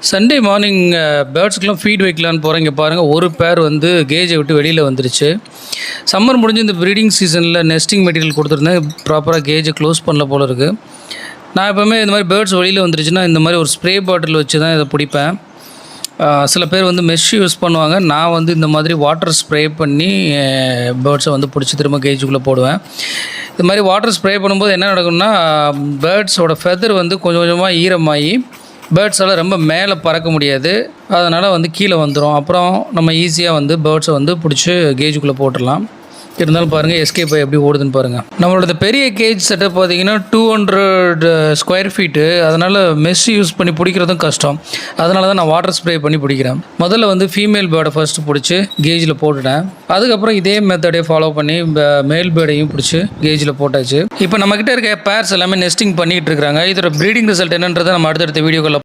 Sunday morning பேர்ட்ஸ்க்கெலாம் feet வைக்கலான்னு போகிறேன். இங்கே பாருங்கள், ஒரு பேர் வந்து கேஜை விட்டு வெளியில் வந்துருச்சு. சம்மர் முடிஞ்சு இந்த ப்ரீடிங் சீசனில் நெஸ்டிங் மெட்டீரியல் கொடுத்துருந்தேன். ப்ராப்பராக கேஜை க்ளோஸ் பண்ணல போல இருக்குது. நான் எப்போவுமே இந்த மாதிரி பேர்ட்ஸ் வெளியில் வந்துருச்சுன்னா இந்த மாதிரி ஒரு ஸ்ப்ரே பாட்டில் வச்சு தான் இதை பிடிப்பேன். சில பேர் வந்து மெஷ் யூஸ் பண்ணுவாங்க. நான் வந்து இந்த மாதிரி வாட்டர் ஸ்ப்ரே பண்ணி பேர்ட்ஸை வந்து பிடிச்சி திரும்ப கேஜுக்குள்ளே போடுவேன். இது மாதிரி வாட்டர் ஸ்ப்ரே பண்ணும்போது என்ன நடக்கும்னா, பேர்ட்ஸோட ஃபெதர் வந்து கொஞ்சம் கொஞ்சமாக ஈரமாகி பேர்ட்ஸால் ரொம்ப மேலே பறக்க முடியாது. அதனால் வந்து கீழே வந்துடும். அப்புறம் நம்ம ஈஸியாக வந்து பேர்ட்ஸை வந்து பிடிச்சி கேஜுக்குள்ளே போட்டுடலாம். இருந்தாலும் பாருங்கள், எஸ்கேப் எப்படி ஓடுதுன்னு பாருங்கள். நம்மளோட பெரிய கேஜ் செட்டப் பார்த்திங்கன்னா 200 ஸ்கொயர் ஃபீட்டு. அதனால் மெஷ் யூஸ் பண்ணி பிடிக்கிறதும் கஷ்டம். அதனால தான் நான் வாட்டர் ஸ்ப்ரே பண்ணி பிடிக்கிறேன். முதல்ல வந்து ஃபீமேல் பேர்டை ஃபஸ்ட்டு பிடிச்சி கேஜில் போட்டுட்டேன். அதுக்கப்புறம் இதே மெத்தடே ஃபாலோ பண்ணி மேல் பேர்டையும் பிடிச்சி கேஜில் போட்டாச்சு. இப்போ நம்மக்கிட்ட இருக்க பேர்ஸ் எல்லாமே நெஸ்டிங் பண்ணிகிட்டு இருக்கிறாங்க. இதோட ப்ரீடிங் ரிசல்ட் என்னன்றதை நம்ம அடுத்தடுத்த வீடியோக்களில்